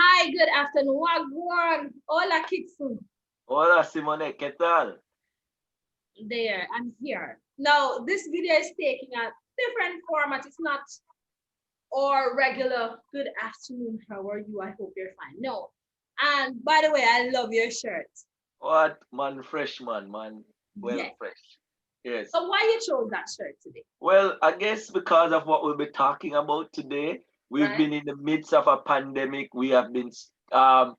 Hi, good afternoon. Wagwan. Hola, Kitson. Hola, Simone, ¿qué tal? There, I'm here. Now, this video is taking a different format. It's not our regular good afternoon. How are you? I hope you're fine. No. And by the way, I love your shirt. What, man, fresh man, well, Yes. fresh. Yes. So why you chose that shirt today? Well, I guess because of what we'll be talking about today, we've Right? been in the midst of a pandemic. We have been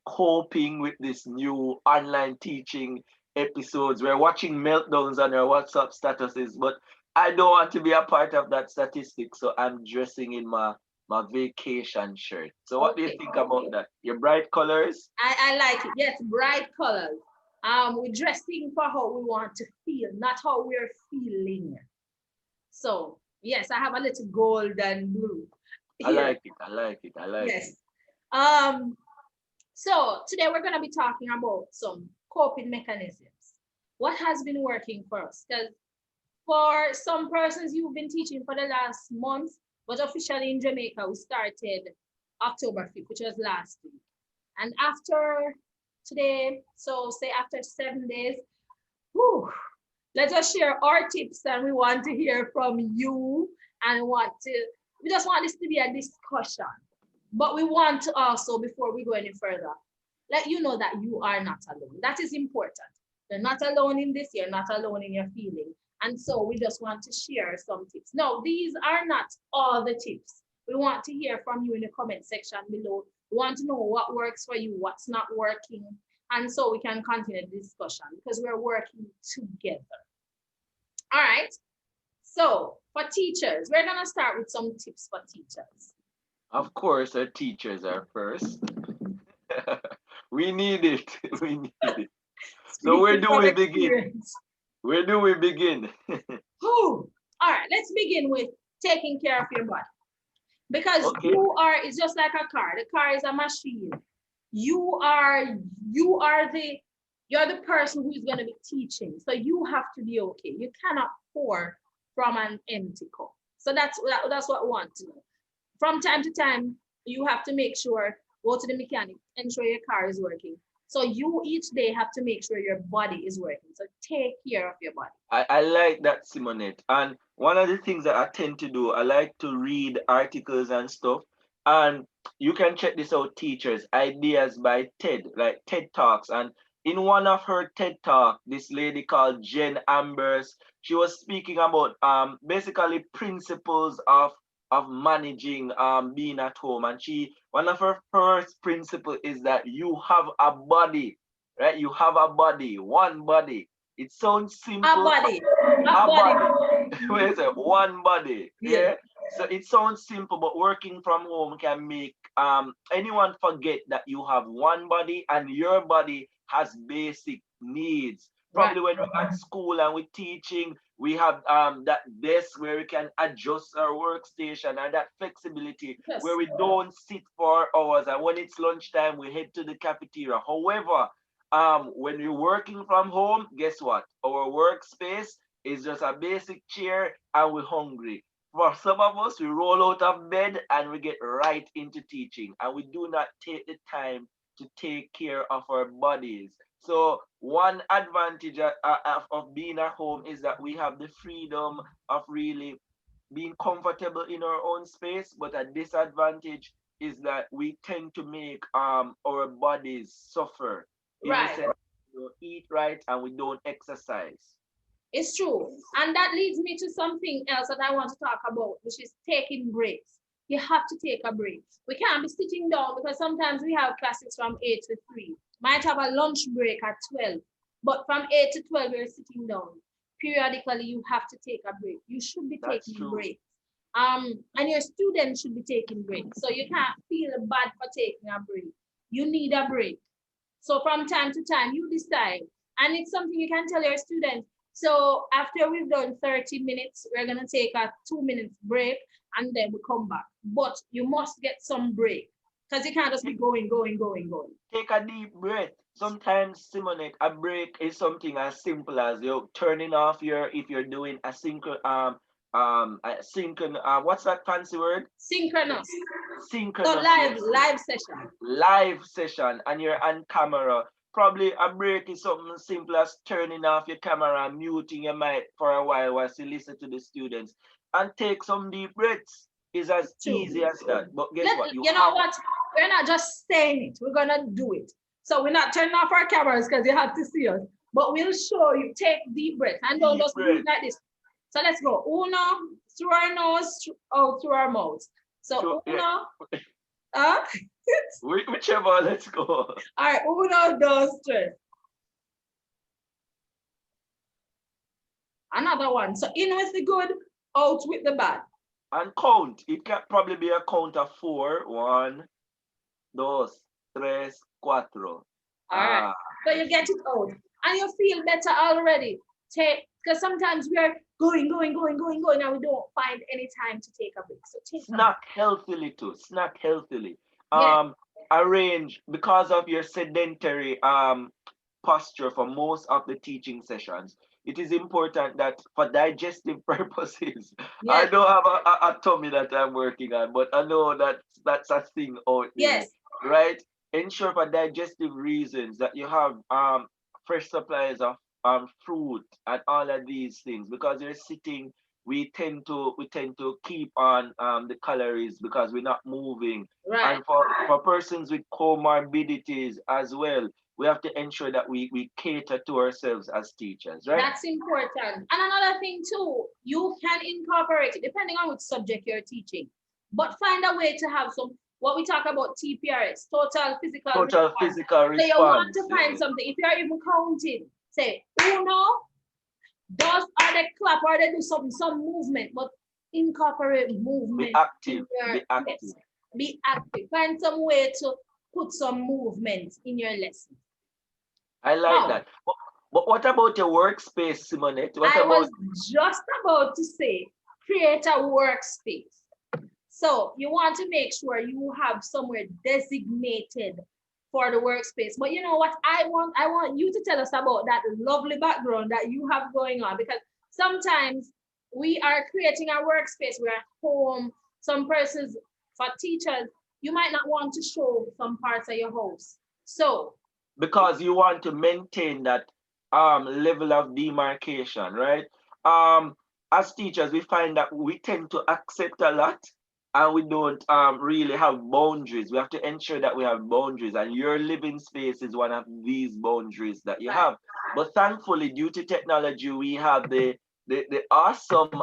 coping with this new online teaching episodes. We're watching meltdowns on our WhatsApp statuses, but I don't want to be a part of that statistic, so I'm dressing in my vacation shirt. So what do you Okay. think about that? Your bright colors? I like it. Yes, bright colors. We're dressing for how we want to feel, not how we're feeling. So yes, I have a little gold and blue I here. like it. I like it. I like it. Yes. Um, so today we're gonna be talking about some coping mechanisms. What has been working for us? Because for some persons you've been teaching for the last month, but officially in Jamaica we started October 5th, which was last week. And after today, so say after 7 days, whew, let us share our tips and we want to hear from you and we just want this to be a discussion. But we want to also, before we go any further, let you know that you are not alone. That is important. You're not alone in this, you're not alone in your feeling. And so we just want to share some tips. No, these are not all the tips. We want to hear from you in the comment section below. We want to know what works for you, what's not working. And so we can continue the discussion because we're working together. All right. So for teachers, we're gonna start with some tips for teachers. Of course, our teachers are first. We need it. We need it. So where Speaking do from we begin? experience. Where do we begin? Whew. All right, let's begin with taking care of your body. Because Okay. it's just like a car. The car is a machine. You are you are the you're the person who's gonna be teaching. So you have to be okay. You cannot pour from an empty cup. So that's what we want to know. From time to time, you have to make sure, go to the mechanic, ensure your car is working. So you each day have to make sure your body is working. So take care of your body. I like that, Simonette. And one of the things that I tend to do, I like to read articles and stuff. And you can check this out, teachers, ideas by TED, like TED Talks. And in one of her TED Talk, this lady called Jen Ambers, she was speaking about basically principles of managing being at home. And she one of her first principle is that you have a body, right? You have a body, one body. It sounds A simple. body, a A body. body. Where is it? One body. Yeah, Yeah. So it sounds simple, but working from home can make anyone forget that you have one body and your body has basic needs. right. Probably when we're at school and we're teaching, we have that desk where we can adjust our workstation and that flexibility where Yes. we don't sit for hours. And when it's lunchtime, we head to the cafeteria. However, when you're working from home, guess what? Our workspace is just a basic chair and we're hungry. For some of us, we roll out of bed and we get right into teaching, and we do not take the time to take care of our bodies. So, one advantage of being at home is that we have the freedom of really being comfortable in our own space, but a disadvantage is that we tend to make our bodies suffer in the Right. sense we don't eat right and we don't exercise. It's true. And that leads me to something else that I want to talk about, which is taking breaks. You have to take a break. We can't be sitting down because sometimes we have classes from 8 to 3. Might have a lunch break at 12. But from 8 to 12, we're sitting down. Periodically, you have to take a break. You should be That's taking true. breaks. And your students should be taking breaks. So you can't feel bad for taking a break. You need a break. So from time to time, you decide. And it's something you can tell your students. So after we've done 30 minutes, we're going to take a 2 minutes break and then we come back. But you must get some break because you can't just be going, going, going, going. Take a deep breath. Sometimes, Simonette, a break is something as simple as you turning off your if you're doing what's that fancy word? Synchronous. So Synchronous live session. live session, and you're on camera. Probably a break is something simple as turning off your camera and muting your mic for a while whilst you listen to the students and take some deep breaths. Is as True. easy as that. But guess what? You know what? We're not just saying it, we're gonna do it. So we're not turning off our cameras because you have to see us, but we'll show you. Take deep breath and don't just do it like this. So let's go. Uno, through our nose, out through our mouth. So uno, whichever, let's go. All right, uno, dos, tres. Another one. So in with the good, out with the bad. And count. It can probably be a count of 4. 1, 2, 3, 4. All right. So you get it out. And you feel better already. Because sometimes we are going, and we don't find any time to take a break. So snack healthily too. Snack healthily. Arrange, because of your sedentary posture for most of the teaching sessions, it is important that for digestive purposes, I don't have a tummy that I'm working on, but I know that that's a thing out there, right? Ensure for digestive reasons that you have fresh supplies of fruit and all of these things, because you're sitting. We tend to keep on the calories because we're not moving. Right. And for persons with comorbidities as well, we have to ensure that we cater to ourselves as teachers, right? That's important. And another thing too, you can incorporate it depending on which subject you're teaching, but find a way to have some, what we talk about TPRS, total physical response. So you want to find something. If you're even counting, say uno, does, or they clap, or they do some movement, but incorporate movement. Be active. Yes, be active. Find some way to put some movement in your lesson. I like that. But what about your workspace, Simonette? I was just about to say, create a workspace. So you want to make sure you have somewhere designated for the workspace. But you know what I want? I want you to tell us about that lovely background that you have going on, because sometimes we are creating a workspace, we're at home, some persons, for teachers, you might not want to show some parts of your house. So because you want to maintain that level of demarcation, right? As teachers, we find that we tend to accept a lot and we don't really have boundaries. We have to ensure that we have boundaries, and your living space is one of these boundaries that you have. But thankfully, due to technology, we have the awesome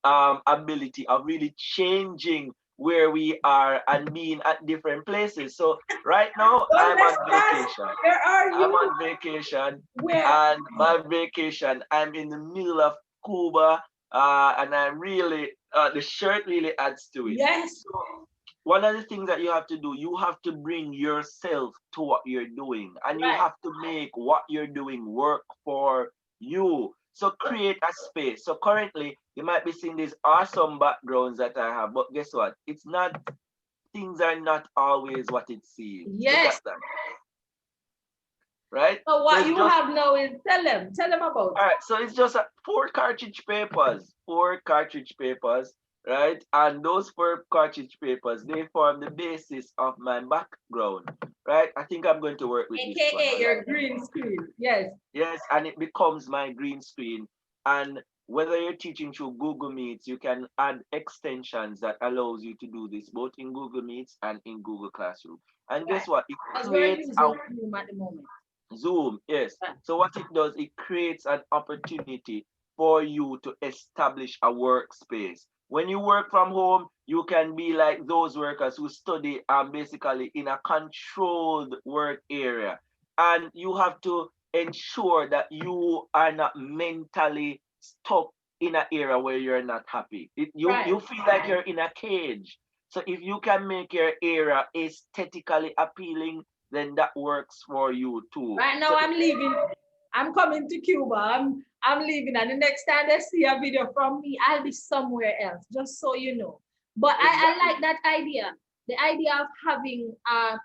ability of really changing where we are and being at different places. So right now, I'm on vacation. Where are you? I'm on vacation. Where? And my vacation, I'm in the middle of Cuba, and I'm really, the shirt really adds to it. Yes. So one of the things that you have to do, you have to bring yourself to what you're doing, and you have to make what you're doing work for you. So create a space. So currently, you might be seeing these awesome backgrounds that I have, but guess what? It's not, things are not always what it seems. Yes. Look at that. Right? So what you have now is, tell them about. All right, so it's just 4 cartridge papers, right? And those 4 cartridge papers, they form the basis of my background, right? I think I'm going to work with this one. AKA your green screen, yes. Yes, and it becomes my green screen. And whether you're teaching through Google Meets, you can add extensions that allows you to do this both in Google Meets and in Google Classroom. And guess what? It creates Zoom at the moment. Zoom, yes. So what it does, it creates an opportunity for you to establish a workspace. When you work from home, you can be like those workers who study basically in a controlled work area. And you have to ensure that you are not mentally stuck in an area where you're not happy. You feel like you're in a cage. So if you can make your area aesthetically appealing, then that works for you too. Right now, I'm leaving. I'm coming to Cuba. I'm leaving, and the next time they see a video from me, I'll be somewhere else, just so you know. But I like that idea, the idea of having a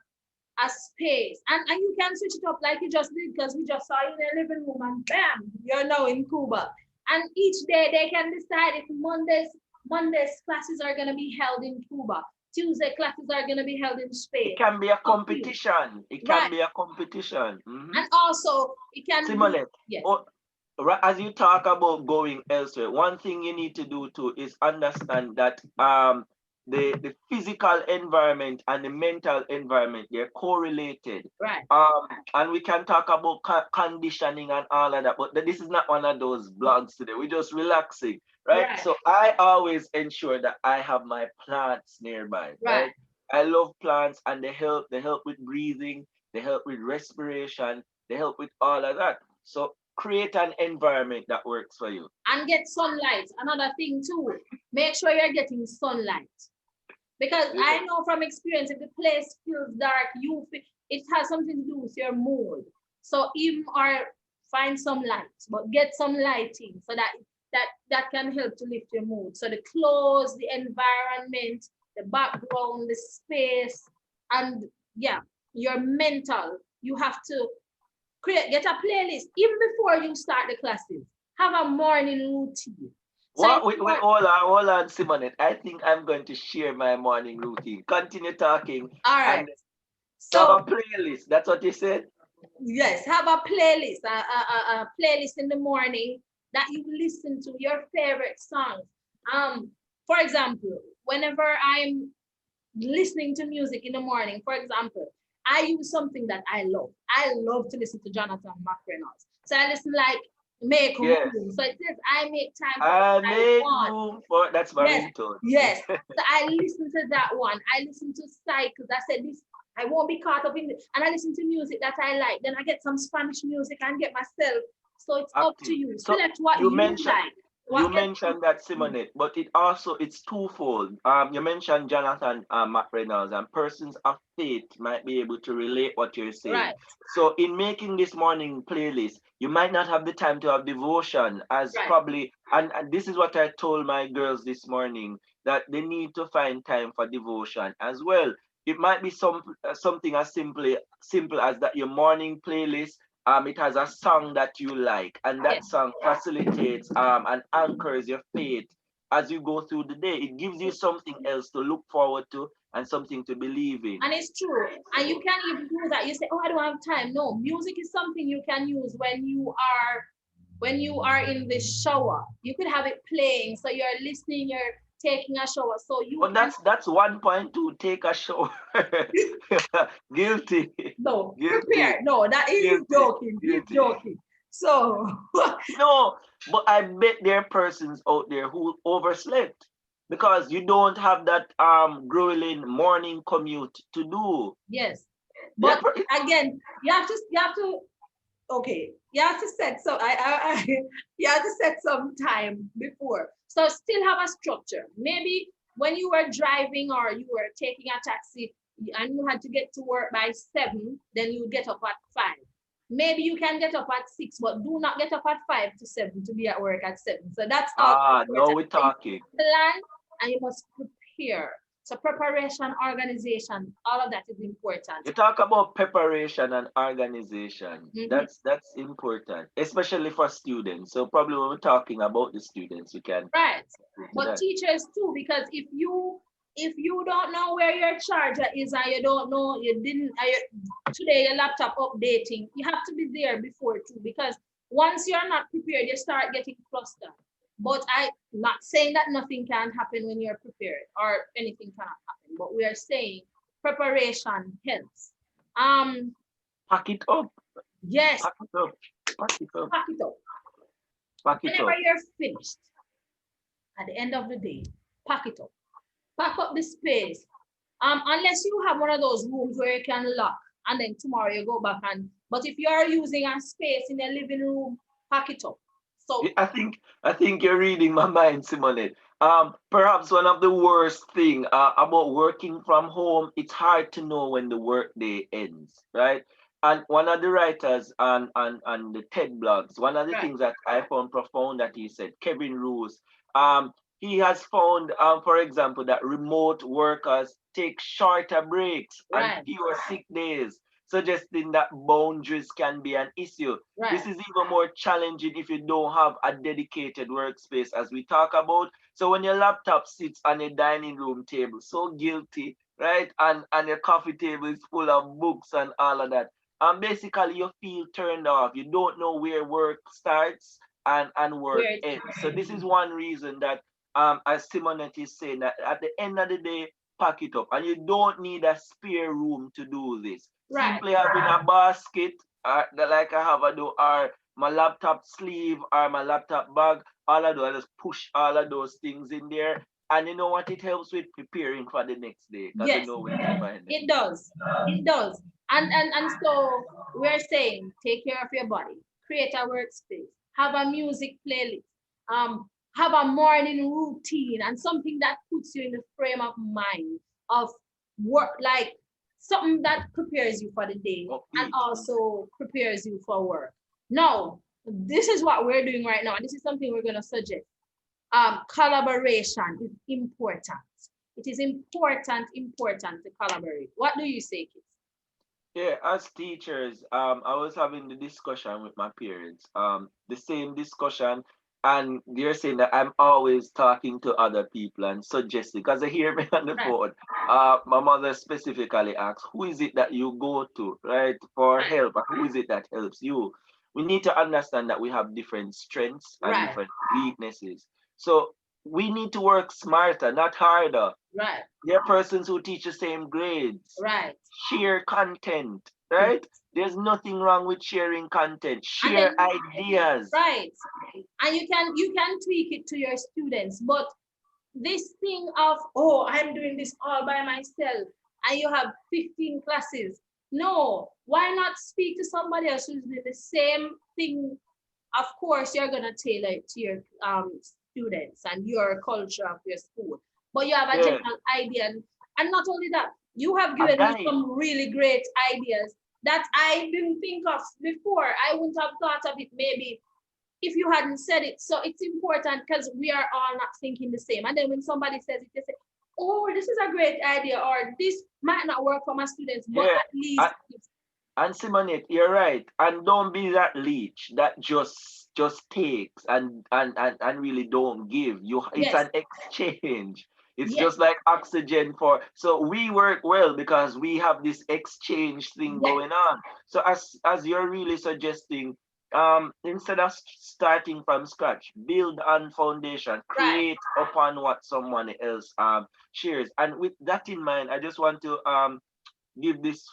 space, and you can switch it up like you just did, because we just saw you in a living room, and bam, you're now in Cuba. And each day they can decide if Mondays classes are gonna be held in Cuba. Tuesday classes are gonna be held in It Spain. can be a Up to you. competition. It can Right. be a competition. Mhm. And also it can be, Simulate. yes, Oh, as you talk about going elsewhere, one thing you need to do too is understand that the physical environment and the mental environment, they're correlated. right, And we can talk about conditioning and all of that, but this is not one of those blogs today. We're just relaxing, right? right, So I always ensure that I have my plants nearby, right. right? I love plants, and they help with breathing, they help with respiration, they help with all of that. So create an environment that works for you. And get sunlight. Another thing too. Make sure you're getting sunlight. Because I Yeah. know from experience, if the place feels dark, it has something to do with your mood. So even or find some light, but get some lighting so that can help to lift your mood. So the clothes, the environment, the background, the space, and yeah, your mental. You have to get a playlist even before you start the classes. Have a morning routine. So in What? the Wait, hold on, Simonet. I think I'm going to share my morning routine. Continue talking, all right. and you have So a playlist. That's what you said. yes, have a playlist, a playlist in the morning that you listen to your favorite songs. For example, whenever I'm listening to music in the morning, for example, I use something that I love. I love to listen to Jonathan McReynolds. So I listen like make Yes. room. So it says I make time for what I I make want. room for. That's my Yes, ringtone. yes. So I listen to that one. I listen to cycles. I said this. I won't be caught up in it. And I listen to music that I like. Then I get some Spanish music and get myself. So it's up to Active. you. So Select what you you mentioned like. you What gets mentioned that, Simonet, but it's twofold. You mentioned Jonathan McReynolds, and persons of faith might be able to relate what you're saying. right. So in making this morning playlist, you might not have the time to have devotion, as Right. probably, and this is what I told my girls this morning, that they need to find time for devotion as well. It might be something as simple as that your morning playlist, it has a song that you like, and Yes. that song facilitates and anchors your faith as you go through the day. It gives you something else to look forward to and something to believe in. And it's true. And you can even do that. You say, oh, I don't have time. No, music is something you can use when you are in the shower. You could have it playing. So you're listening, you're taking a shower. So you But can that's one point to take a shower. Guilty. no Guilty. prepare. No, that is Guilty. joking. He's Guilty. joking. So No, but I bet there are persons out there who overslept because you don't have that grueling morning commute to do. yes. Yeah, But again, you have to okay, you have to set so you have to set some time before. So still have a structure. Maybe when you were driving or you were taking a taxi and you had to get to work by 7, then you get up at 5. Maybe you can get up at 6, but do not get up at 5 to 7 to be at work at 7. So that's also no, important. we're So you talking. plan and you must prepare. So preparation, organization, all of that is important. You talk about preparation and organization. Mhm. That's important, especially for students. So probably when we're talking about the students, we can Right. get to But that. teachers too, because if you don't know where your charger is and you don't know you didn't today your laptop updating, you have to be there before too. Because once you're not prepared, you start getting flustered. But I'm not saying that nothing can happen when you're prepared or anything cannot happen. But we are saying preparation helps. Um, Pack it up. yes, Pack it up. Pack it up. pack it up. Pack it Whenever up. you're finished at the end of the day, pack it up. Pack up the space. Unless you have one of those rooms where you can lock and then tomorrow you go back but if you are using a space in your living room, pack it up. So I think you're reading my mind, Simone. Perhaps one of the worst thing about working from home, it's hard to know when the workday ends, right? And one of the writers on the TED blogs, one of the right, things that I found profound that he said, Kevin Rose, he has found, for example, that remote workers take shorter breaks and right, fewer sick days. suggesting that boundaries can be an issue. Right. This is even more challenging if you don't have a dedicated workspace, as we talk about. So when your laptop sits on a dining room table, so guilty, right? And your coffee table is full of books and all of that. And basically you feel turned off. You don't know where work starts and work Where it ends. So this is is. one reason that as Simonet is saying, that at the end of the day, pack it up. And you don't need a spare room to do this. Right. Simply having a basket that like I have, I do, or my laptop sleeve or my laptop bag, all I do, I just push all of those things in there. And you know what? It helps with preparing for the next day because I Yes, know where to find them. it does. It does. And so we're saying take care of your body, create a workspace, have a music playlist, have a morning routine and something that puts you in the frame of mind of work, like something that prepares you for the day and Upbeat. also prepares you for work. Now, this is what we're doing right now, and this is something we're gonna suggest. Collaboration is important. It is important to collaborate. What do you say, kids? Yeah, as teachers, I was having the discussion with my parents, the same discussion, and they're saying that I'm always talking to other people and suggesting, because they hear me on the Right, phone. My mother specifically asks, who is it that you go to, right, for right, help? And who is it that helps you? We need to understand that we have different strengths and right, different weaknesses. So we need to work smarter, not harder. right, There are persons who teach the same grades. right. Share content, Yes. right? There's nothing wrong with sharing content. And Share then ideas. right. And you can tweak it to your students, but this thing of, oh, I'm doing this all by myself and you have 15 classes. No, why not speak to somebody else who's doing the same thing? Of course, you're gonna tailor it to your students and your culture of your school. But you have a Yeah, general idea. And not only that, you have a given me guide. some really great ideas that I didn't think of before. I wouldn't have thought of it maybe if you hadn't said it. So it's important because we are all not thinking the same. And then when somebody says it, they say, oh, this is a great idea, or this might not work for my students, but Yeah. at least And, and Simonet, you're right. And don't be that leech that just takes and really don't give. It's yes, an exchange. It's yes, just like oxygen for, so we work well because we have this exchange thing yes, going on. So as you're really suggesting, instead of starting from scratch, build on foundation, right. create upon what someone else shares. And with that in mind, I just want to give this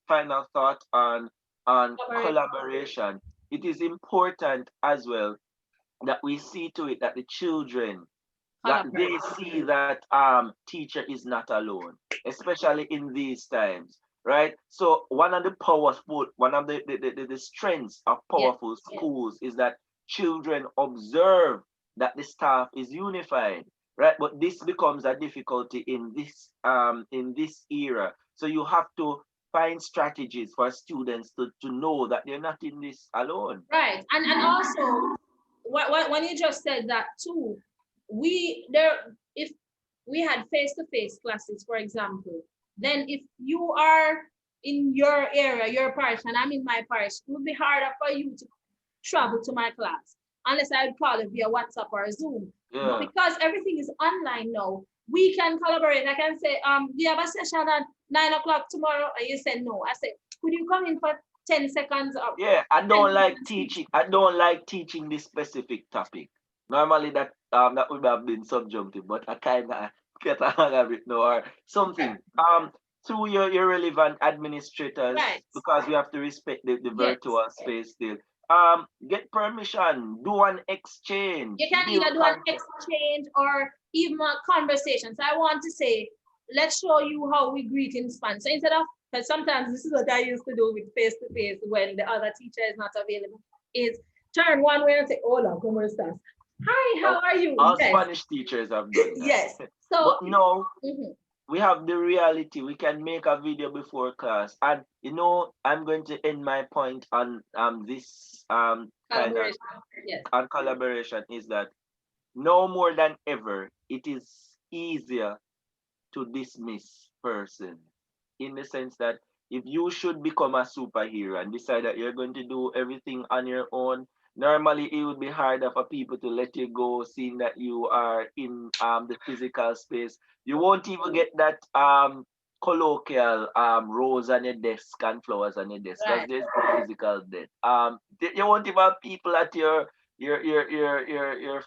final thought on Collaborate, collaboration. It is important as well that we see to it that the children, that they collaborate. see that teacher is not alone, especially in these times, right? So one of the strengths of Yes, powerful schools is that children observe that the staff is unified, right? But this becomes a difficulty in this era. So you have to find strategies for students to know that they're not in this alone. right. And also, when you just said that too, we there if we had face-to-face classes, for example, then if you are in your area, your parish, and I'm in my parish, it would be harder for you to travel to my class unless I would call it via WhatsApp or Zoom. But Yeah. because everything is online now, we can collaborate. I can say, do you have a session at 9 o'clock tomorrow? And you say no. I say, could you come in for 10 seconds or Yeah, I 10 don't minutes like and speak to teaching. I don't like teaching this specific topic. Normally that would have been subjunctive, but I kind of get a hang of it now or something. Through your relevant right? administrators, because we have to respect the Yes. virtual space still. Get permission, do an exchange, You can build either do an content. exchange or even a conversation. So I want to say, let's show you how we greet in Spanish. So instead of, because sometimes this is what I used to do with face to face when the other teacher is not available, is turn one way and say, hola, ¿cómo estás? Hi, Oh, how are you? all Yes, Spanish teachers have done that. yes. So, But no, mhm, we have the reality. We can make a video before class, and I'm going to end my point on this kind of collaboration. Yes, on collaboration is that no more than ever it is easier to dismiss person, in the sense that if you should become a superhero and decide that you're going to do everything on your own, normally it would be harder for people to let you go, seeing that you are in the physical space. You won't even get that colloquial rose on your desk and flowers on your desk because Right. there's no physical death. You won't even have people at your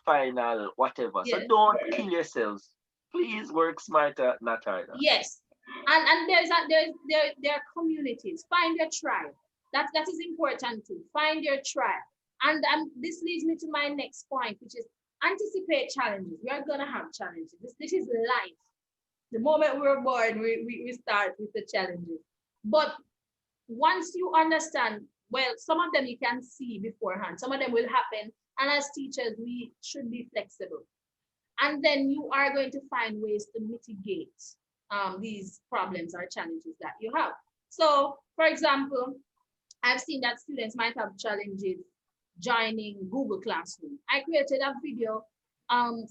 final whatever. So Yes. don't kill yourselves. Please work smarter, not harder. Yes. And there are communities. Find your tribe. That is important too. Find your tribe. And this leads me to my next point, which is anticipate challenges. We are gonna have challenges. This is life. The moment we're born, we start with the challenges. But once you understand, well, some of them you can see beforehand, some of them will happen. And as teachers, we should be flexible. And then you are going to find ways to mitigate these problems or challenges that you have. So, for example, I've seen that students might have challenges joining Google Classroom. I created a video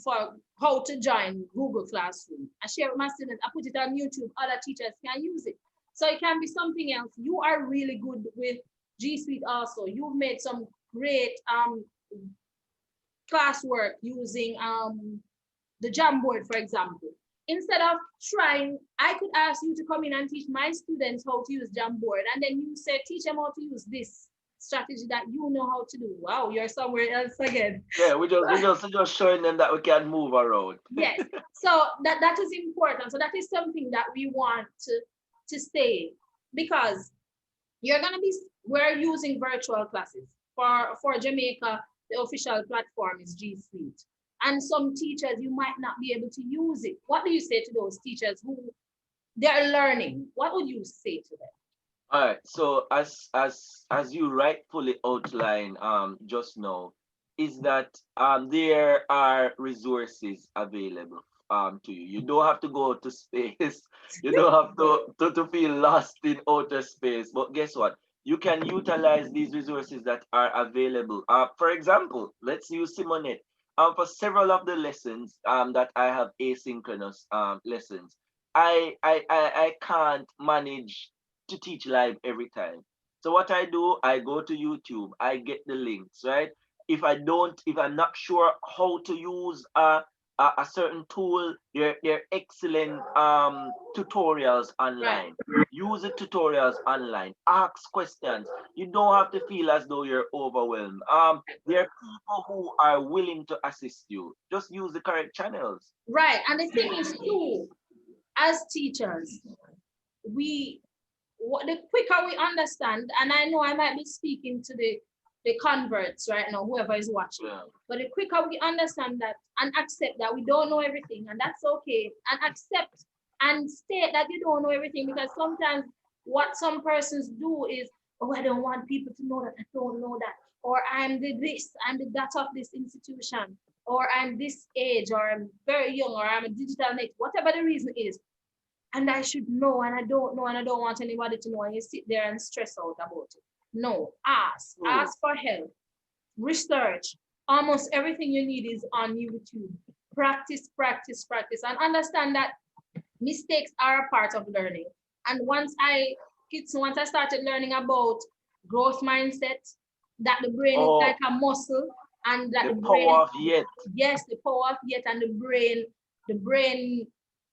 for how to join Google Classroom. I share with my students, I put it on YouTube, other teachers can use it. So it can be something else. You are really good with G Suite also. You've made some great classwork using the Jamboard, for example. Instead of trying, I could ask you to come in and teach my students how to use Jamboard, and then you say, teach them how to use this strategy that you know how to do. Wow, you're somewhere else again. Yeah, we just showing them that we can move around. Yes, so that is important. So that is something that we want to say, because you're gonna be, we're using virtual classes for Jamaica. The official platform is G Suite, and some teachers you might not be able to use it. What do you say to those teachers who they're learning? What would you say to them? All right. So as you rightfully outline just now, is that there are resources available to you. You don't have to go to space. You don't have to feel lost in outer space. But guess what? You can utilize these resources that are available. For example, let's use Simonet. For several of the lessons that I have asynchronous lessons, I can't manage to teach live every time. So what I do, I go to YouTube, I get the links, right? If I'm not sure how to use a certain tool, there are excellent tutorials Right, online. Use the tutorials online. Ask questions. You don't have to feel as though you're overwhelmed. There are people who are willing to assist you. Just use the correct channels. right. And the thing is too, as teachers, we the quicker we understand, and I know I might be speaking to the converts right now, whoever is watching, Yeah. but the quicker we understand that and accept that we don't know everything, and that's okay, and accept and state that you don't know everything, because sometimes what some persons do is, oh, I don't want people to know that I don't know that, or I'm the this, I'm the that of this institution, or I'm this age, or I'm very young, or I'm a digital native, whatever the reason is, and I should know, and I don't know, and I don't want anybody to know, and you sit there and stress out about it. No, True. ask for help, research. Almost everything you need is on YouTube. Practice, practice, practice, and understand that mistakes are a part of learning. And once I started learning about growth mindset, that the brain is like Oh, a muscle, and that the the brain, power of yet. yes, the power of yet, and the brain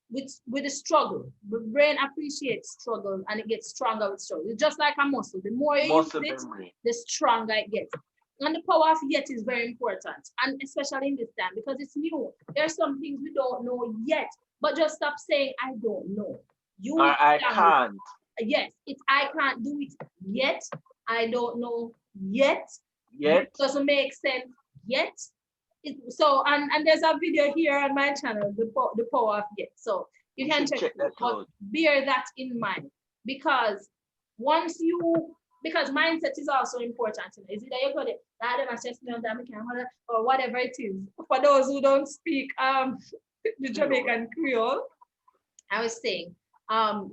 with the struggle. The brain appreciates struggle and it gets stronger with struggle. It's just like a muscle. The more you use Muscle it, memory. the stronger it gets. And the power of yet is very important, and especially in this time because it's new. There are some things we don't know yet, but just stop saying I don't know. Use I language. can't. Yes, it's I can't do it yet. I don't know yet. This Yet. doesn't make sense yet. So and there's a video here on my channel, the power of yet. So you We can should check check it out, that but out. bear that in mind, because once you because mindset is also important. Is it that you got it? That them assess me on that or whatever it is. For those who don't speak the Creole. Jamaican Creole, I was saying,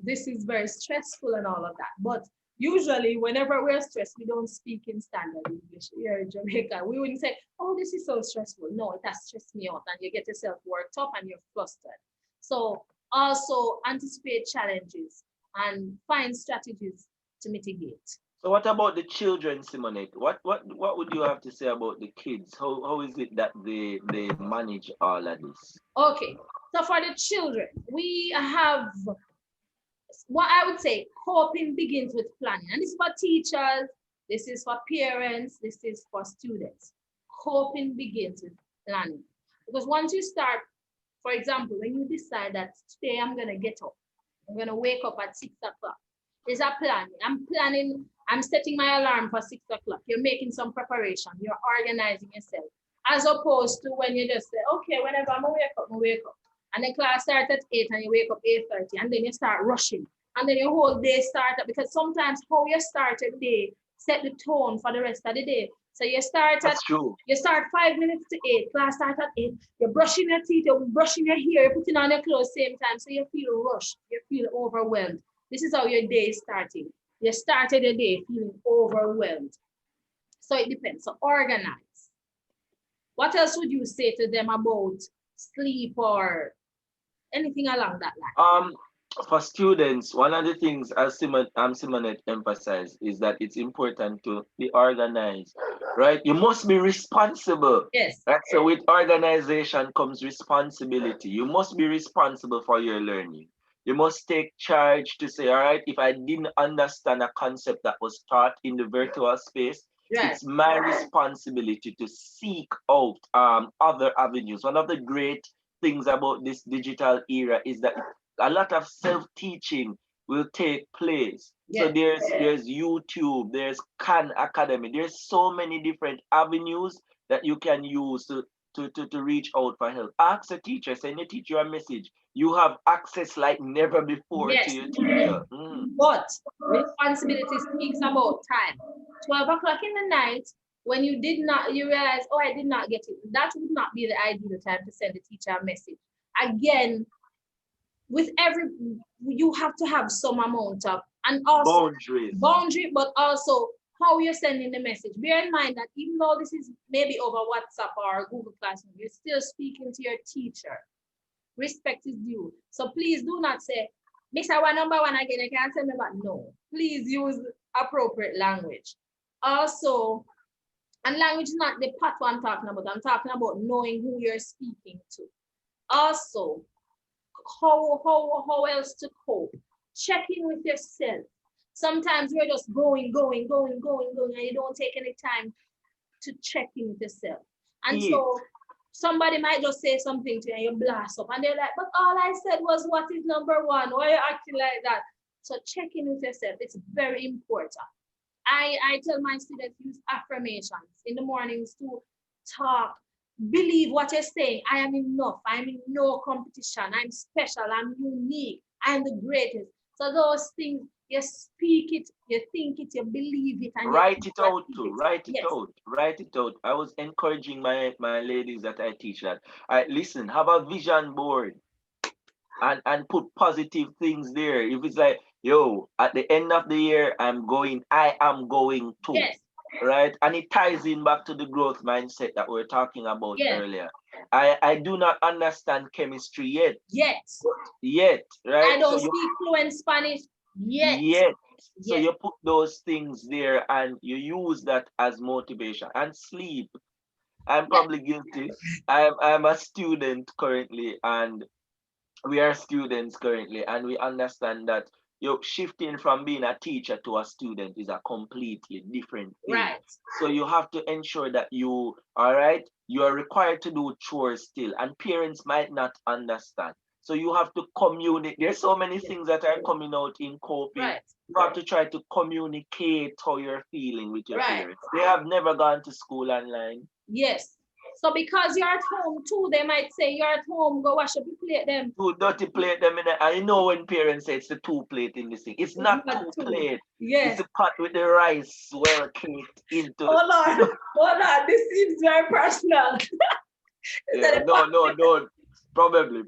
this is very stressful and all of that. But usually, whenever we're stressed, we don't speak in standard English here in Jamaica. We wouldn't say, oh, this is so stressful. No, it has stressed me out. And you get yourself worked up and you're flustered. So also anticipate challenges. and find strategies to mitigate. So what about the children, Simonette? What would you have to say about the kids? How is it that they manage all of this? Okay, so for the children, we have what I would say coping begins with planning. And this is for teachers, this is for parents, this is for students. Coping begins with planning. Because once you start, for example, when you decide that today I'm going to get up, I'm going to wake up at 6 o'clock. There's a plan. I'm planning, I'm setting my alarm for 6 o'clock. You're making some preparation, you're organizing yourself. As opposed to when you just say, okay, whenever I'm gonna wake up, I'm gonna wake up. And the class starts at 8 and you wake up 8:30 and then you start rushing. And then your whole day starts because sometimes how you start a day set the tone for the rest of the day. So That's true. you start 5 minutes to 8, class starts at 8, you're brushing your teeth, you're brushing your hair, you're putting on your clothes same time. So you feel rushed, you feel overwhelmed. This is how your day is starting. You started your day feeling overwhelmed. So it depends. So organize. What else would you say to them about sleep or anything along that line? For students, one of the things as Simonette emphasized is that it's important to be organized, right? You must be responsible. Yes. Right? So with organization comes responsibility. You must be responsible for your learning. You must take charge to say, all right, if I didn't understand a concept that was taught in the virtual space, Right. it's my responsibility to seek out other avenues. One of the great things about this digital era is that a lot of self-teaching will take place. So Yes. there's YouTube, there's Khan Academy, there's so many different avenues that you can use to reach out for help. Ask a teacher, send your teacher a message. You have access like never before to Yes. your teacher. But responsibility speaks about time. 12 o'clock in the night, when you did not, you realize, oh, I did not get it. That would not be the ideal time to send the teacher a message. Again, with every, you have to have some amount of, and also Boundaries. boundary, but also how you're sending the message. Bear in mind that even though this is maybe over WhatsApp or Google Classroom, you're still speaking to your teacher. Respect is due. So please do not say, Miss, I want number one again. I can't tell me about no. Please use appropriate language. Also, and language is not the part I'm talking about. I'm talking about knowing who you're speaking to. Also, how else to cope? Check in with yourself. Sometimes you're just going, and you don't take any time to check in with yourself. And so somebody might just say something to you and you blast up and they're like, but all I said was what is number one? Why are you acting like that? So check in with yourself. It's very important. I tell my students use affirmations in the mornings to talk. Believe what you're saying. I am enough. I'm in no competition. I'm special. I'm unique. I'm the greatest. So those things, you speak it, you think it, you believe it, and write it out too. Write it yes. out. Write it out. I was encouraging my ladies that I teach that. I listen, have a vision board and put positive things there. If it's like, yo, at the end of the year, I am going to. Yes. Right? And it ties in back to the growth mindset that we are talking about Yes. earlier. I do not understand chemistry yet. Yet, right? I don't speak fluent Spanish yet. So you put those things there and you use that as motivation. And sleep. I'm probably guilty. I'm a student currently, and we are students currently, and we understand that shifting from being a teacher to a student is a completely different thing. Right. So you have to ensure that you are required to do chores still, and parents might not understand. So you have to communicate. There's so many things that are coming out in coping. Right. You have to try to communicate how you're feeling with your parents. They have never gone to school online. Yes. So because you're at home too, they might say you're at home, go wash up your plate them. Two dirty plate them in it. I know when parents say it's the two plate in this thing. It's not two plate. Yes. It's a pot with the rice well cooked into. Hold on. This seems very personal. No. Probably.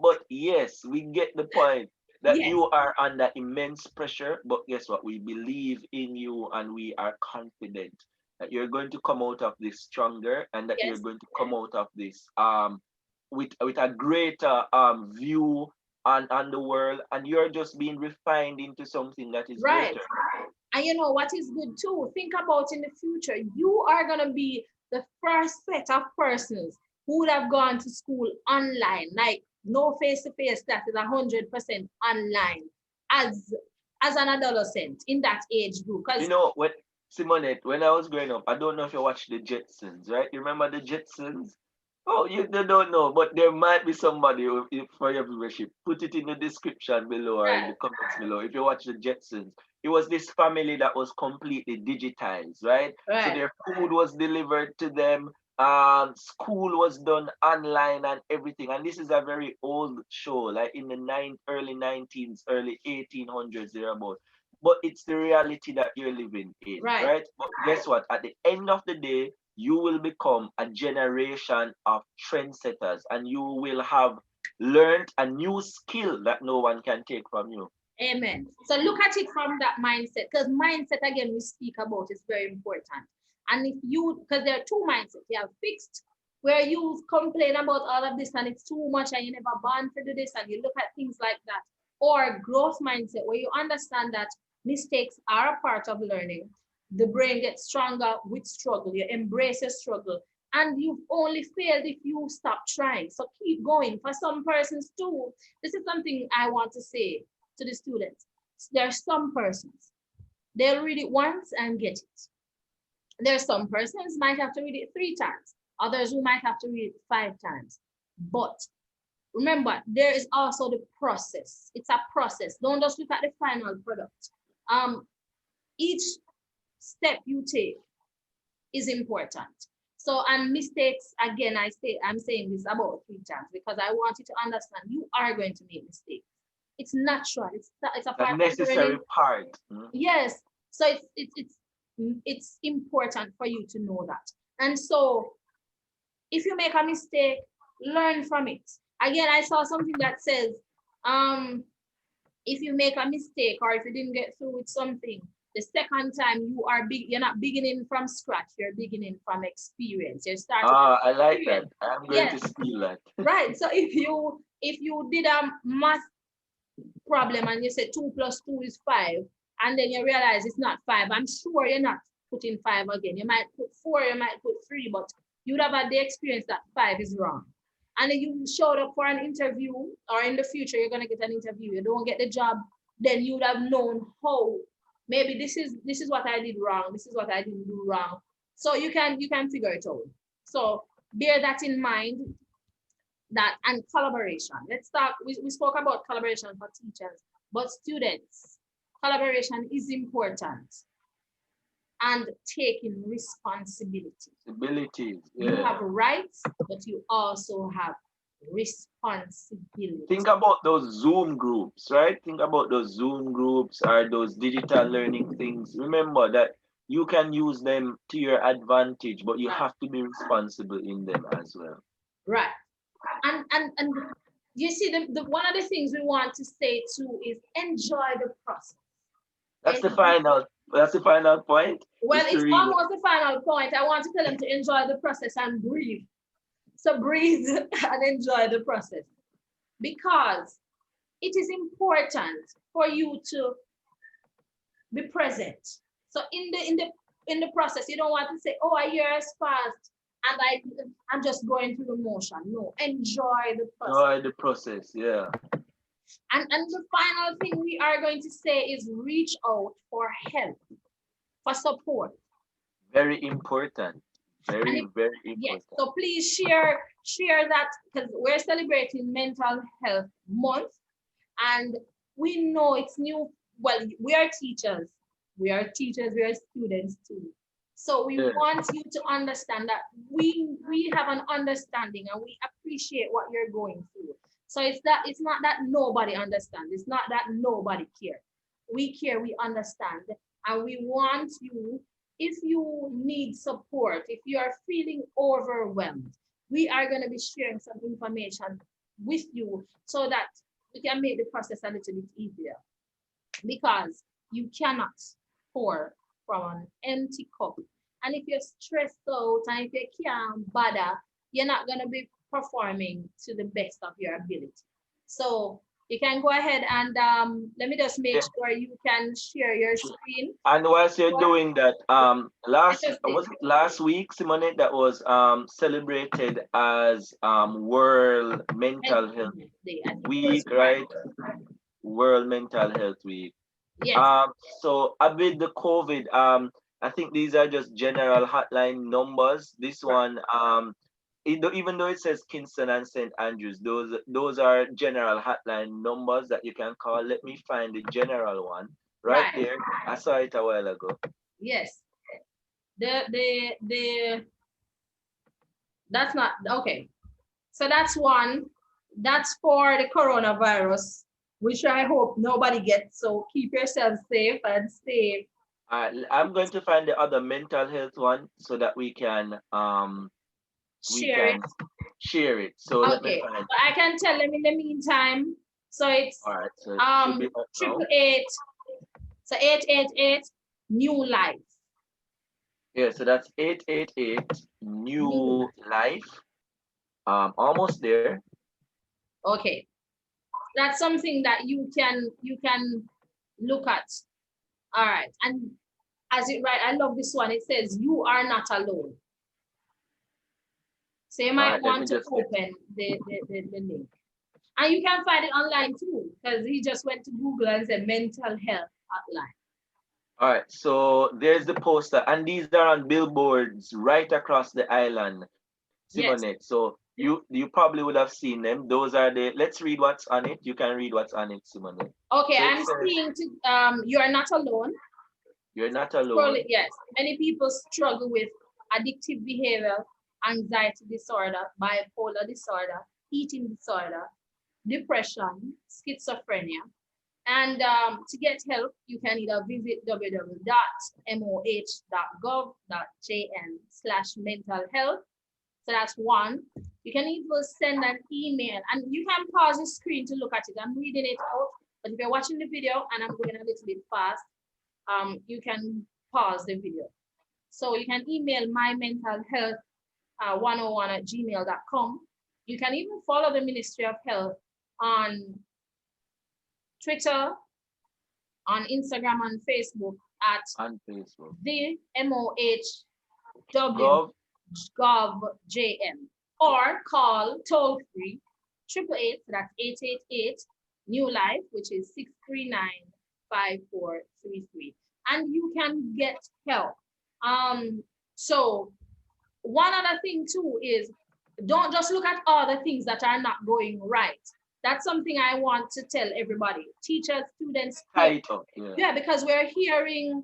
But yes, we get the point that you are under immense pressure. But guess what? We believe in you and we are confident that you're going to come out of this stronger and that you're going to come out of this with a greater view on the world, and you're just being refined into something that is Right. greater. And you know what is good too? Think about in the future, you are going to be the first set of persons who would have gone to school online, like no face-to-face, that is 100% online as an adolescent in that age group. You Because know, when Simonette, when I was growing up, I don't know if you watched the Jetsons, right? You remember the Jetsons? Oh, you don't know, but there might be somebody if for your viewership. Put it in the description below or in right, the comments below. If you watch the Jetsons, it was this family that was completely digitized, right? So right, their food was delivered to them. School was done online and everything. And this is a very old show, like in the early 19s, early 1800s, thereabout. But it's the reality that you're living in, right. right? But guess what? At the end of the day, you will become a generation of trendsetters, and you will have learned a new skill that no one can take from you. Amen. So look at it from that mindset, because mindset again we speak about is very important. And if you, because there are two mindsets, you have fixed, where you complain about all of this and it's too much and you never born to do this and you look at things like that, or growth mindset where you understand that mistakes are a part of learning. The brain gets stronger with struggle. You embrace your struggle, and you've only failed if you stop trying. So keep going. For some persons too, this is something I want to say to the students. There are some persons, they'll read it once and get it. There are some persons might have to read it 3 times. Others who might have to read it 5 times. But remember, there is also the process. It's a process. Don't just look at the final product. Each step you take is important. So, and mistakes, again, I'm saying this about 3 times because I want you to understand you are going to make mistakes. It's natural. It's a A part of necessary learning. part. Yes. So it's important for you to know that. And so if you make a mistake, learn from it. Again, I saw something that says, um, if you make a mistake or if you didn't get through with something, the second time you're not beginning from scratch, you're beginning from experience. You're starting Ah, I like that. experience. I'm going to Yes, steal that. right. So if you did a math problem and you say 2 plus 2 is 5, and then you realize it's not 5, I'm sure you're not putting 5 again. You might put 4, you might put 3, but you would have had the experience that 5 is wrong. And then you showed up for an interview, or in the future you're gonna get an interview, you don't get the job, then you would have known how maybe this is what I did wrong, this is what I didn't do wrong. So you can figure it out. So bear that in mind, that and collaboration. Let's talk. We spoke about collaboration for teachers, but students, collaboration is important, and taking responsibility. Abilities. You Yeah. have rights, but you also have responsibility. Think about those Zoom groups, right? Think about those Zoom groups or those digital learning things. Remember that you can use them to your advantage, but you Right. have to be responsible in them as well. Right. And you see the one of the things we want to say too is enjoy the process. That's And the final. That's the final point. well, Is to it's really almost the final point. I want to tell them to enjoy the process and breathe. So breathe and enjoy the process, because it is important for you to be present. So in the process, you don't want to say, "Oh, a year has passed and I'm just going through the motion." No, enjoy the process. enjoy the process. Yeah. And the final thing we are going to say is reach out for help, for support. Very important. And Very, if, very yes, important. so please share that, because we're celebrating Mental Health Month, and we know it's new. Well, we are teachers. We are students too. So we Yeah. want you to understand that we have an understanding and we appreciate what you're going through. So it's not that nobody understands. It's not that nobody cares. We care, we understand, and we want you, if you need support, if you are feeling overwhelmed, we are going to be sharing some information with you so that we can make the process a little bit easier, because you cannot pour from an empty cup. And if you're stressed out and if you can't bother, you're not going to be performing to the best of your ability. So You can go ahead and let me just make sure you can share your screen. And whilst you're doing that, Let us see. was it last week, Simone, that was celebrated as World Mental Health Day, I think it was Week, right? World Mental Health Week. Yes. So amid the COVID, I think these are just general hotline numbers. This one, even though it says Kingston and St. Andrews, those are general hotline numbers that you can call. Let me find the general one right there. I saw it a while ago. Yes. That's not okay. So that's one. That's for the coronavirus, which I hope nobody gets. So keep yourself safe and stay. I'm going to find the other mental health one so that we can share it. Share it. So okay. Let me find. But I can tell them in the meantime. So it's all right. So 888. So 888 new life. Yeah, so that's 888 new life. Almost there. Okay. That's something that you can look at. All right. And as it right, I love this one. It says you are not alone. So you might want to open the link. And you can find it online too, because he just went to Google and said mental health hotline. All right, so there's the poster, and these are on billboards right across the island, Simonette. Yes. So you probably would have seen them. Those are the. Let's read what's on it. You can read what's on it, Simonette. Okay, so I'm seeing you are not alone. You're not alone. Yes, many people struggle with addictive behavior, anxiety disorder, bipolar disorder, eating disorder, depression, schizophrenia. And to get help, you can either visit www.moh.gov.jn/mental health. So that's one. You can even send an email, and you can pause the screen to look at it. I'm reading it out, but if you're watching the video and I'm going a little bit fast, you can pause the video. So you can email mymentalhealth101@gmail.com. You can even follow the Ministry of Health on Twitter, on Instagram, and Facebook at the MOH.gov.jm, or call toll free 888, so that's 888 new life, which is 639-5433, and you can get help. So one other thing too is, don't just look at all the things that are not going right. That's something I want to tell everybody, teachers, students. Yeah, because we're hearing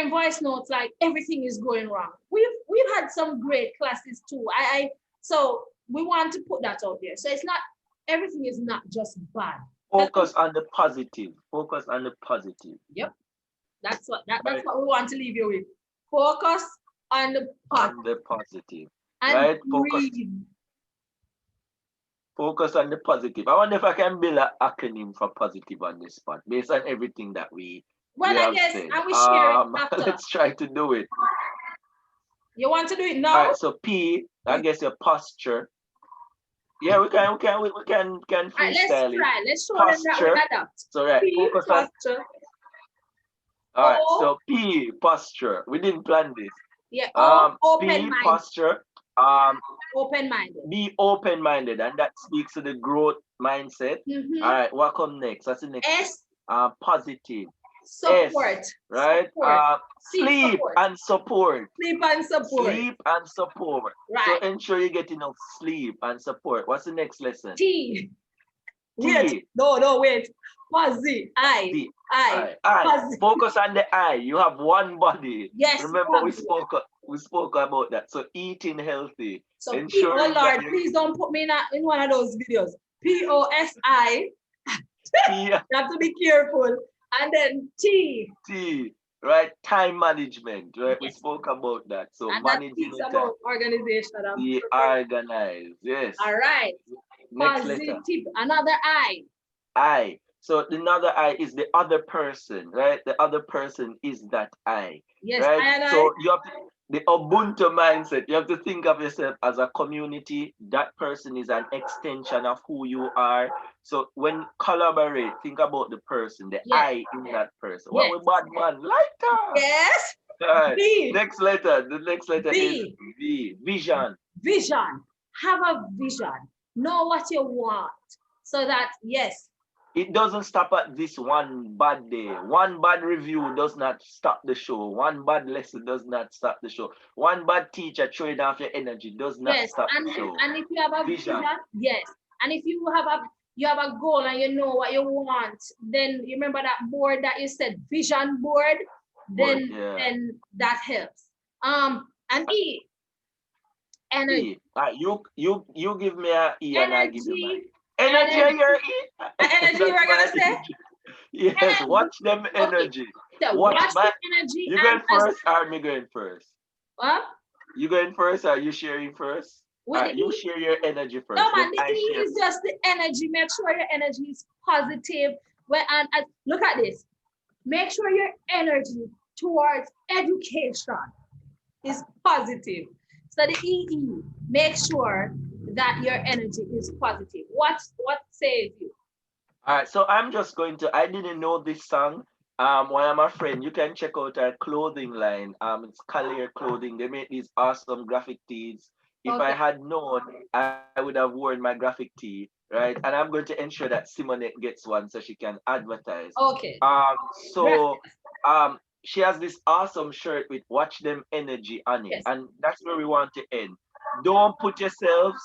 voice notes like everything is going wrong. We've had some great classes too. So we want to put that out there. So it's not, everything is not just bad. Focus on the positive. Focus on the positive. Yep. That's what we want to leave you with. Focus on the positive. On the positive. And right? Focus on the positive. I wonder if I can build an acronym for positive on this spot based on everything that we I guess said. I will share it after. Let's try to do it. You want to do it now? All right, so P, I guess your posture. Yeah, we can freestyle it. Let's show them that we adapt. So right, P, focus posture. on. All right, so P, posture. We didn't plan this. Yeah. P, posture. Open-minded. Be open-minded, and that speaks to the growth mindset. All right, what comes next? What's the next? S. Positive. Support. S, right? Support. Sleep and support. Sleep and support. Sleep and support. Right. So ensure you get enough sleep and support. What's the next lesson? T. Wait. No, wait. Positive. I. Focus on the I. You have one body. Yes. Remember we spoke about that. So eating healthy. So oh Lord, please don't put me in one of those videos. POSI. You have to be careful. And then T. Right? Time management. Right? Yes. We spoke about that. So and managing that about organization. Be organized. Yes. All right. Next positive. Letter. Another I. I. So another I is the other person, right? The other person is that I. Yes, right? and so the ubuntu mindset. You have to think of yourself as a community. That person is an extension of who you are. So when collaborate, think about the person, the Yes. I in that person. What Yes. we bad man? Lighter. Yes. All right. V. Next letter. The next letter is V. V. Vision. Vision. Have a vision. Know what you want. So that, yes. It doesn't stop at this one bad day. One bad review does not stop the show. One bad lesson does not stop the show. One bad teacher throwing off your energy does not Yes. stop the And show. if you have a Vision. yes. And if you have a goal and you know what you want, then you remember that board that you said, vision board, then that helps. And E, energy. You give me a E and I give you mine. Energy. Energy, you're E. Energy, we're gonna say. Yes, Energy. watch them energy. Okay. So watch the energy. You going first or me going first? What? You going first or you sharing first? You share your energy first. No man, the E is just the energy. Make sure your energy is positive. Well, and look at this. Make sure your energy towards education is positive. So the EE, make sure that your energy is positive. What says you? All right, so I'm just going to. I didn't know this song. When I'm a friend, you can check out our clothing line. It's Collier Clothing. They make these awesome graphic tees. If I had known, I would have worn my graphic tee, right? And I'm going to ensure that Simonette gets one so she can advertise. Okay. So she has this awesome shirt with "Watch Them Energy" on it, and that's where we want to end. Don't put yourselves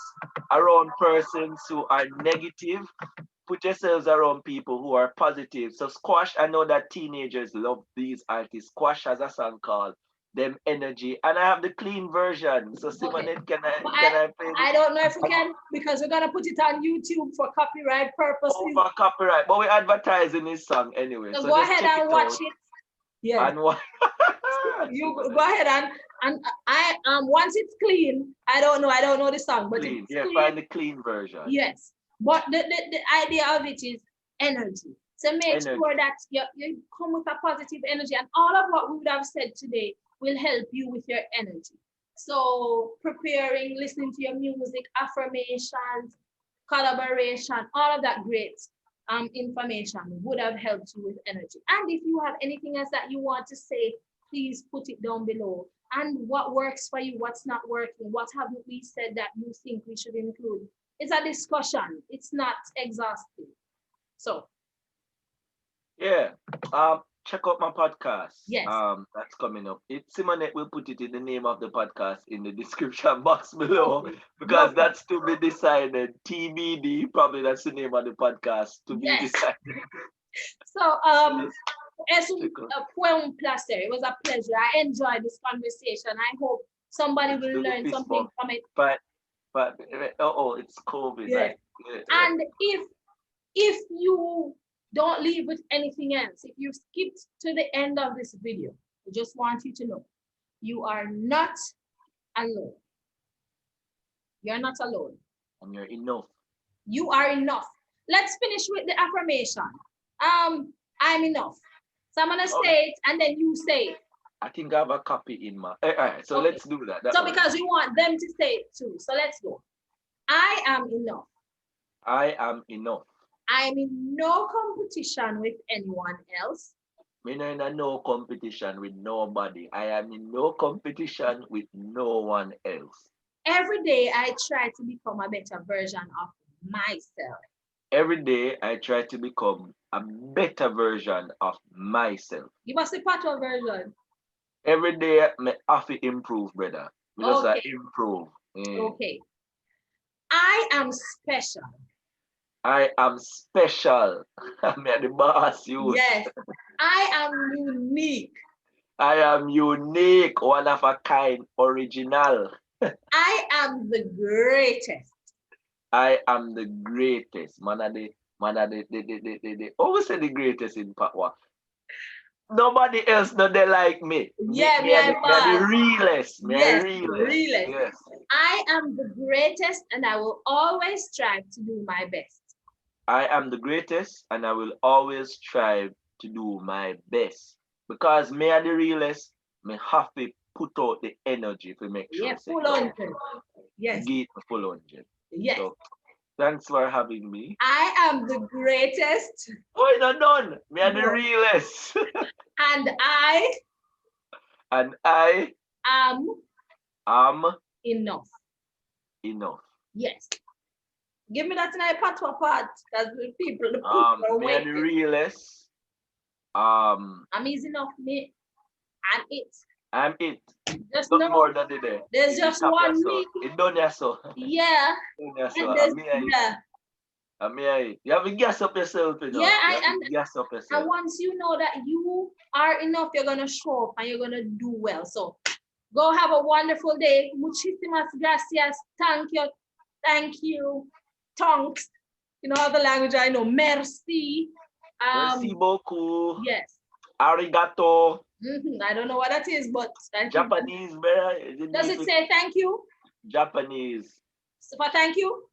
around persons who are negative. Put yourselves around people who are positive. So Squash, I know that teenagers love these artists. Squash has a song called Them Energy, and I have the clean version. So Simonette, can I play this? I don't know if we can, because we're gonna put it on YouTube for copyright purposes. Oh, for copyright, but we're advertising this song anyway. So go ahead and watch it. Yeah. And what? You go ahead and I once it's clean, I don't know the song, but clean. Clean. Find the clean version. Yes. But the idea of it is energy. So make sure that you come with a positive energy, and all of what we would have said today will help you with your energy. So preparing, listening to your music, affirmations, collaboration, all of that great information would have helped you with energy. And if you have anything else that you want to say, please put it down below. And what works for you, what's not working, what haven't we said that you think we should include? It's a discussion. It's not exhaustive. So. Yeah. Check out my podcast. Yes. That's coming up. Simonette will put it in the name of the podcast in the description box below, because that's to be decided. TBD, probably that's the name of the podcast to be decided. So es un placer. It was a pleasure. I enjoyed this conversation. I hope somebody will learn something from it. But it's COVID. Yeah. Right? And if you don't leave with anything else, if you skipped to the end of this video, I just want you to know you are not alone. You're not alone. And you're enough. You are enough. Let's finish with the affirmation. I'm enough. So I'm gonna say it and then you say it. I think I have a copy in my. All right, so let's do that. So because we want them to say it too. So let's go. I am enough. I am enough. I'm in no competition with anyone else. I'm in no competition with nobody. I am in no competition with no one else. Every day I try to become a better version of myself. Every day I try to become a better version of myself. Give us a part of version. Every day I have to improve, brother. Because I improve. Okay. I am special. I am special. I'm the boss, you. Yes. I am unique. I am unique, one of a kind, original. I am the greatest. I am the greatest. Always say the greatest in Patwa. Nobody else do they like me. Yeah, me are the realest. Realest. Yes. I am the greatest and I will always strive to do my best. I am the greatest and I will always strive to do my best. Because me are the realest, me have to put out the energy to make sure. Yeah, say, full yo, 100. Yes, give it a full 100. yes. So thanks for having me. I am the greatest, Oh, it's not done. Me are the No. realest. and I And I am am enough. enough. Yes. Give me that in a part, because the people are Me are the waiting. realest. I'm easy enough, me. And it. I'm it. Just Nothing know more than the day. there's just one me. It done ya so. Yeah. Done ya so. And there's, And me are it. yeah. And me are it. You have to gas up yourself, you know. Yeah, You have to gas up and yourself. once you know that you are enough, you're gonna show up and you're gonna do well. So go have a wonderful day. Muchísimas gracias. Thank you. Thank you. Tonks. You know other language I know. Merci. Merci beaucoup. Yes. Arigato. I don't know what that is, but thank you. Japanese, better. Does it say thank you? Japanese. For thank you?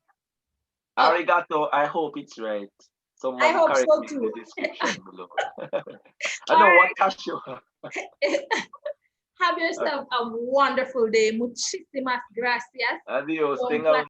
Arigato. I hope it's right. Somebody I hope correct so me too. in the description below. I know what cashew. Have yourself a wonderful day. Muchísimas gracias. Adios. Por Tenga